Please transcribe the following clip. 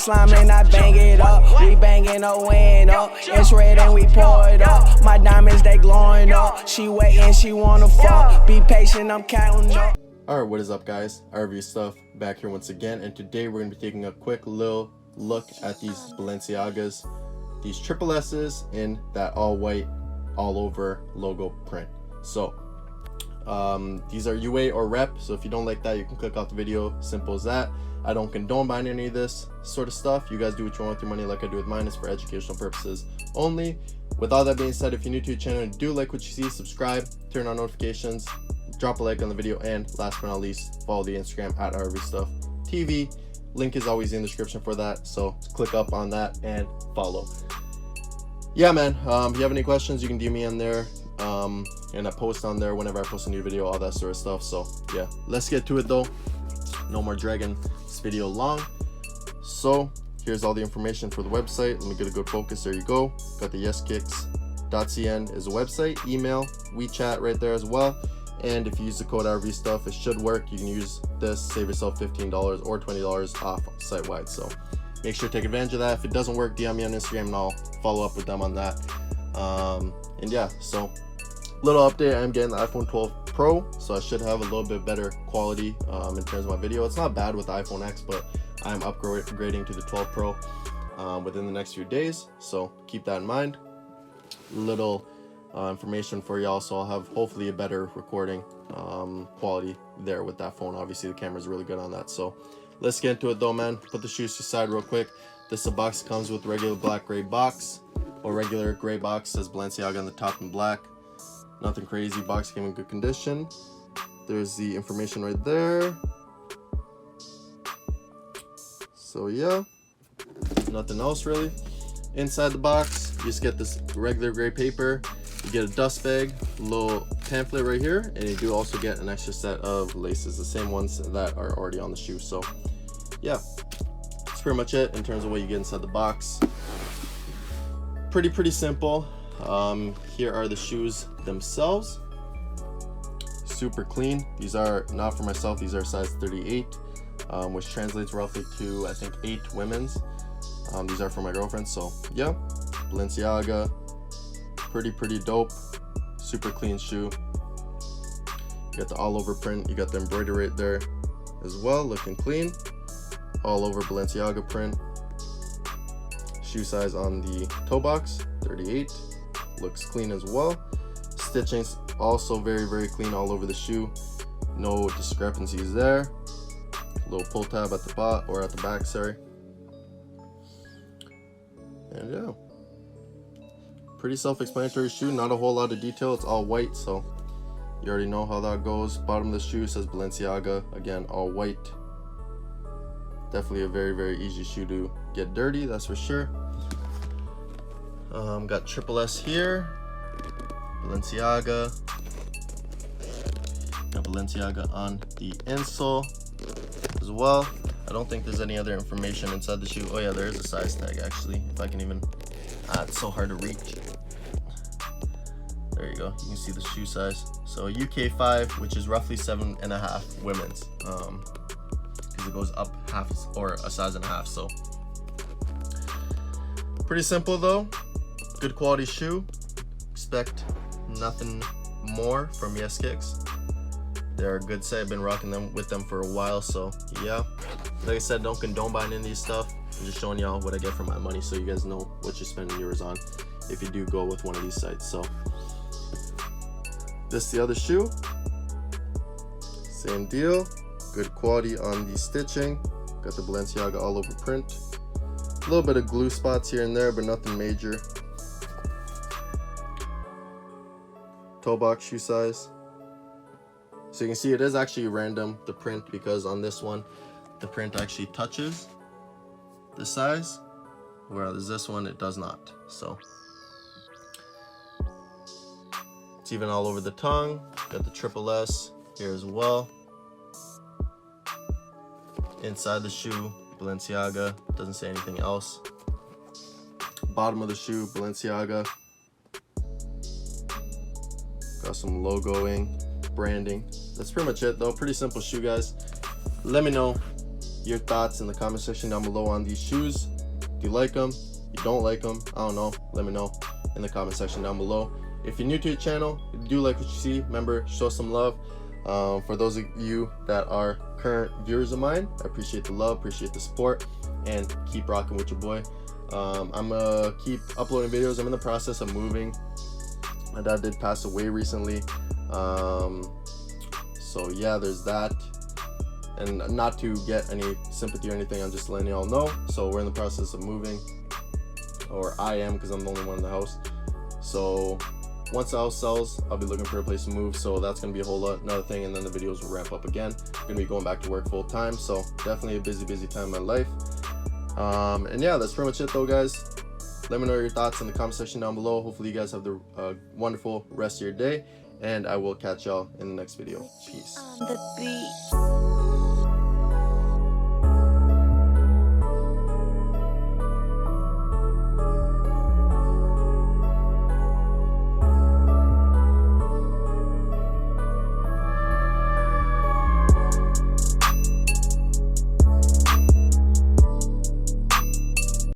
slime and I bang it up. We banging a window. It's red and we pour it up. My diamonds, they glowing up. She waiting, she wanna fuck. Be patient, I'm counting up. Alright, what is up guys? RV Stuff back here once again, and today we're going to be taking a quick little look at these Balenciagas, these Triple S's in that all white, all over logo print. So these are UA or rep, so if you don't like that, you can click off the video. Simple as that. I don't condone buying any of this sort of stuff. You guys do what you want with your money, like I do with mine. It's for educational purposes only. With all that being said, if you're new to the channel and do like what you see, subscribe, turn on notifications, drop a like on the video, and last but not least, follow the Instagram at RVStuffTV. Link is always in the description for that, so click up on that and follow. Yeah, man. If you have any questions, you can DM me on there, and I post on there whenever I post a new video, all that sort of stuff. So yeah, let's get to it though. No more dragging this video long. So here's all the information for the website. Let me get a good focus. There you go. Got the YesKicks.cn is a website, email, WeChat right there as well. And if you use the code RVStuff, it should work. You can use this, save yourself $15 or $20 off site-wide. So make sure to take advantage of that. If it doesn't work, DM me on Instagram and I'll follow up with them on that. And yeah, so little update, I'm getting the iPhone 12 Pro, so I should have a little bit better quality in terms of my video. It's not bad with the iPhone X, but I'm upgrading to the 12 Pro within the next few days, so keep that in mind. Little information for y'all, so I'll have hopefully a better recording quality there with that phone. Obviously the camera's really good on that. So let's get into it though, man. Put the shoes to the side real quick. This box comes with regular black gray box, or regular gray box, says Balenciaga on the top in black. Nothing crazy. Box came in good condition. There's the information right there. So yeah, nothing else really. Inside the box, you just get this regular gray paper. You get a dust bag, a little pamphlet right here, and you do also get an extra set of laces, the same ones that are already on the shoe. So yeah, that's pretty much it in terms of what you get inside the box. Pretty simple. Here are the shoes themselves. Super clean. These are not for myself, these are size 38, which translates roughly to I think 8 women's. These are for my girlfriend. So yeah, Balenciaga, pretty dope. Super clean shoe. You got the all over print, you got the embroidery right there as well, looking clean. All over Balenciaga print. Shoe size on the toe box, 38. Looks clean as well. Stitching's also very clean all over the shoe. No discrepancies there. Little pull tab at the bottom, or at the back, sorry. And yeah, pretty self-explanatory shoe. Not a whole lot of detail. It's all white, so you already know how that goes. Bottom of the shoe says Balenciaga, again all white. Definitely a very easy shoe to get dirty, that's for sure. Got Triple S here, Balenciaga. Got Balenciaga on the insole as well. I don't think there's any other information inside the shoe. Oh yeah, there is a size tag actually, if I can even, it's so hard to reach. There you go, you can see the shoe size. So UK 5, which is roughly 7.5 women's, because it goes up half, or a size and a half. So pretty simple though. Good quality shoe. Expect nothing more from YesKicks. They're a good set. I've been rocking them with them for a while, so yeah. Like I said, don't condone buying any of these stuff. I'm just showing y'all what I get for my money, so you guys know what you're spending yours on if you do go with one of these sites. So this is the other shoe. Same deal. Good quality on the stitching. Got the Balenciaga all over print. A little bit of glue spots here and there, but nothing major. Toe box shoe size. So you can see it is actually random, the print, because on this one the print actually touches the size, whereas this one it does not. So it's even all over the tongue. Got the Triple S here as well. Inside the shoe, Balenciaga, doesn't say anything else. Bottom of the shoe, Balenciaga. Got some logoing, branding. That's pretty much it though. Pretty simple shoe, guys. Let me know your thoughts in the comment section down below on these shoes. Do you like them? You don't like them? I don't know. Let me know in the comment section down below. If you're new to the channel, if you do like what you see, remember, show some love. For those of you that are current viewers of mine, I appreciate the love, appreciate the support, and keep rocking with your boy. I'm gonna keep uploading videos. I'm in the process of moving. My dad did pass away recently, so yeah, there's that. And not to get any sympathy or anything, I'm just letting y'all know. So we're in the process of moving, or I am, because I'm the only one in the house. So once the house sells, I'll be looking for a place to move, so that's gonna be a whole lot another thing, and then the videos will ramp up again. I'm gonna be going back to work full time, so definitely a busy time in my life. And yeah, that's pretty much it though, guys. Let me know your thoughts in the comment section down below. Hopefully you guys have the wonderful rest of your day, and I will catch y'all in the next video. Peace. On the beat.